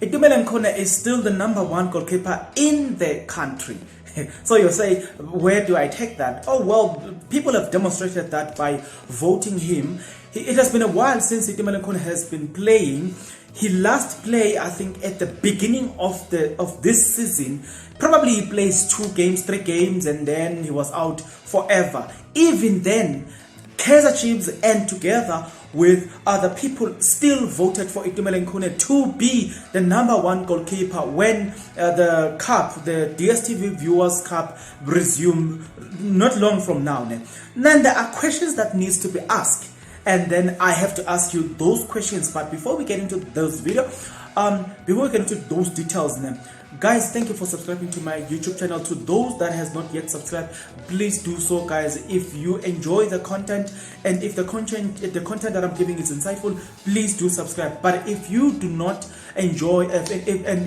ITUMELENG is still the #1 goalkeeper in the country. So you say, where do I take that? Oh, well, people have demonstrated that by voting him. It has been a while since ITUMELENG has been playing. He last played, I think, at the beginning of this season. Probably he plays 2 games, 3 games, and then he was out forever. Even then, Kaizer-Chiefs and together with other people still voted for ITUMELENG to be the #1 goalkeeper when the cup, the DSTV Viewers Cup, resumed not long from now. Then there are questions that needs to be asked, and then I have to ask you those questions. But before we get into those before we get into those details, guys, thank you for subscribing to my YouTube channel. To those that has not yet subscribed, please do so, guys. If you enjoy the content and if the content that I'm giving is insightful, please do subscribe. But if you do not enjoy and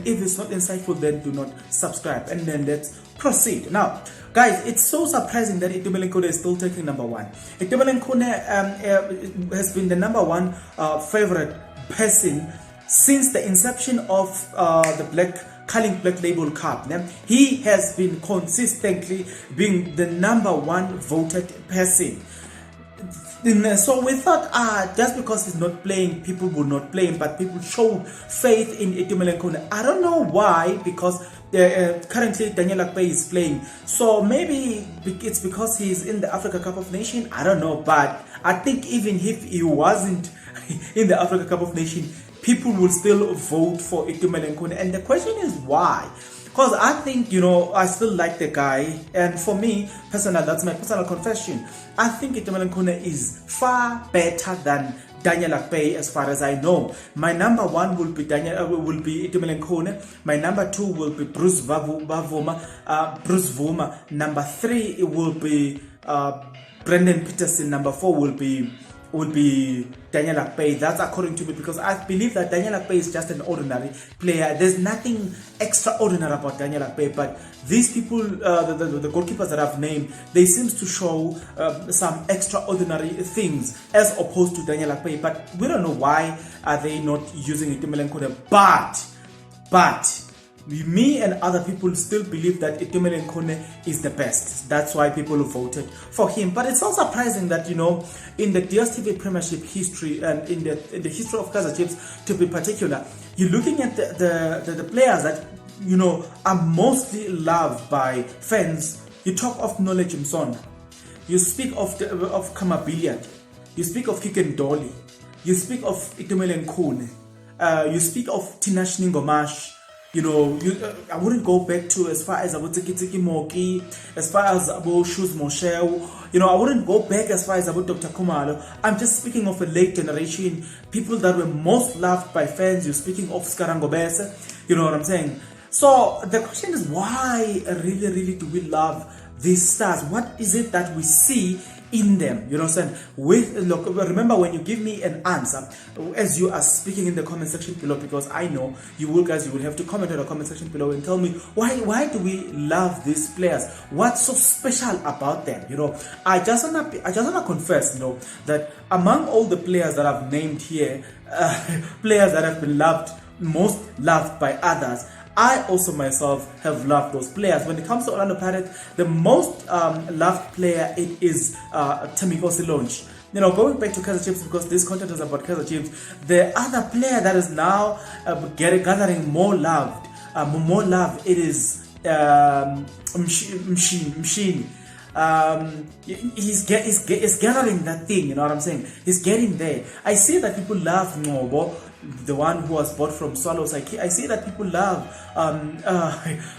if it's not insightful, then do not subscribe. And then let's proceed. Now, guys, it's so surprising that ITUMELENG is still taking #1. ITUMELENG has been the #1 favorite person since the inception of the Black Label Cup. He has been consistently being the #1 voted person. So we thought, just because he's not playing, people will not play him, but people showed faith in ITUMELENG. I don't know why, because currently Daniel Akpeyi is playing. So maybe it's because he's in the Africa Cup of Nations. I don't know, but I think even if he wasn't in the Africa Cup of Nations, people will still vote for ITUMELENG. And the question is why? Because I think, I still like the guy. And for me, personal, that's my personal confession. I think ITUMELENG is far better than Daniel Akpeyi as far as I know. My #1 will be ITUMELENG. My #2 will be Bruce Vuma. #3 it will be Brendan Peterson. #4 will be Daniel Akpeyi. That's according to me, because I believe that Daniel Akpeyi is just an ordinary player. There's nothing extraordinary about Daniel Akpeyi, but these people, the goalkeepers that I've named, they seem to show some extraordinary things as opposed to Daniel Akpeyi. But we don't know why are they not using ITUMELENG. But me and other people still believe that ITUMELENG is the best. That's why people voted for him. But it's so surprising that, in the DSTV Premiership history and in the history of Kaizer-Chiefs to be particular, you're looking at the players that, are mostly loved by fans. You talk of Knowledge Mson, you speak of Kamabilia, you speak of Kiken Dolly, you speak of ITUMELENG, you speak of Tinashe Ningomash. I wouldn't go back to as far as about Tiki Moki, as far as about Shoes Moshel. I wouldn't go back as far as about Dr. Kumalo. I'm just speaking of a late generation, people that were most loved by fans. You're speaking of Skarangobese, you know what I'm saying? So the question is, why really do we love these stars? What is it that we see in them? You know what I'm saying? Look, remember, when you give me an answer, as you are speaking in the comment section below, because I know you will have to comment in the comment section below and tell me why do we love these players? What's so special about them? I just wanna confess, that among all the players that I've named here, players that have been most loved by others, I also myself have loved those players. When it comes to Orlando Pirates, the most loved player, it is Thembinkosi Silonji. Going back to Kaizer-Chiefs, because this content is about Kaizer-Chiefs, the other player that is now gathering more love, it is Mshini. He's gathering that thing, you know what I'm saying? He's getting there. I see that people love Ngobo, the one who was bought from Swallows. I see that people love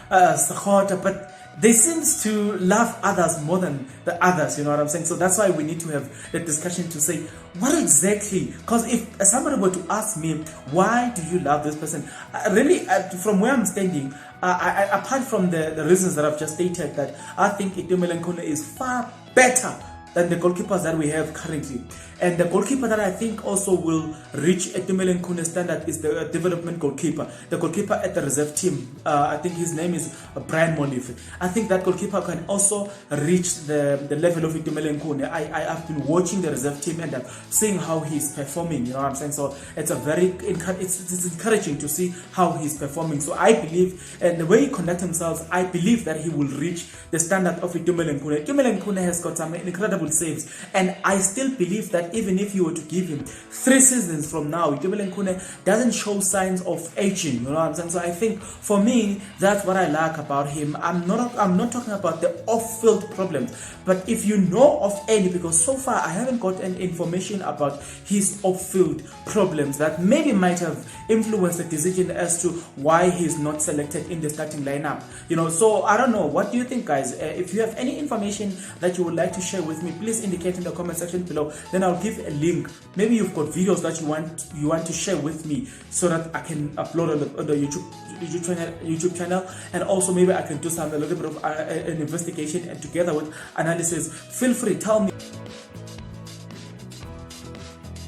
Sakhota, but they seem to love others more than the others, you know what I'm saying? So that's why we need to have the discussion to say, what exactly? Because if somebody were to ask me, why do you love this person? Really, from where I'm standing, apart from the reasons that I've just stated, that I think ITUMELENG is far better than the goalkeepers that we have currently. And the goalkeeper that I think also will reach ITUMELENG Khune's standard is the development goalkeeper, the goalkeeper at the reserve team. I think his name is Brian Molife. I think that goalkeeper can also reach the level of ITUMELENG Khune. I've been watching the reserve team and I'm seeing how he's performing, you know what I'm saying? So it's it's encouraging to see how he's performing. So I believe, and the way he conducts himself, I believe that he will reach the standard of ITUMELENG Khune. ITUMELENG Khune has got some incredible saves, and I still believe that even if you were to give him 3 seasons from now, ITUMELENG Khune doesn't show signs of aging, you know what I'm saying? So I think for me, that's what I like about him. I'm not talking about the off-field problems, but if you know of any, because so far I haven't gotten information about his off-field problems that maybe might have influenced the decision as to why he's not selected in the starting lineup. You know, so I don't know. What do you think, guys? If you have any information that you would like to share with me, please indicate in the comment section below. Then I'll give a link. Maybe you've got videos that you want to share with me so that I can upload on the YouTube channel, and also maybe I can do a little bit of an investigation and together with analysis. Feel free, tell me.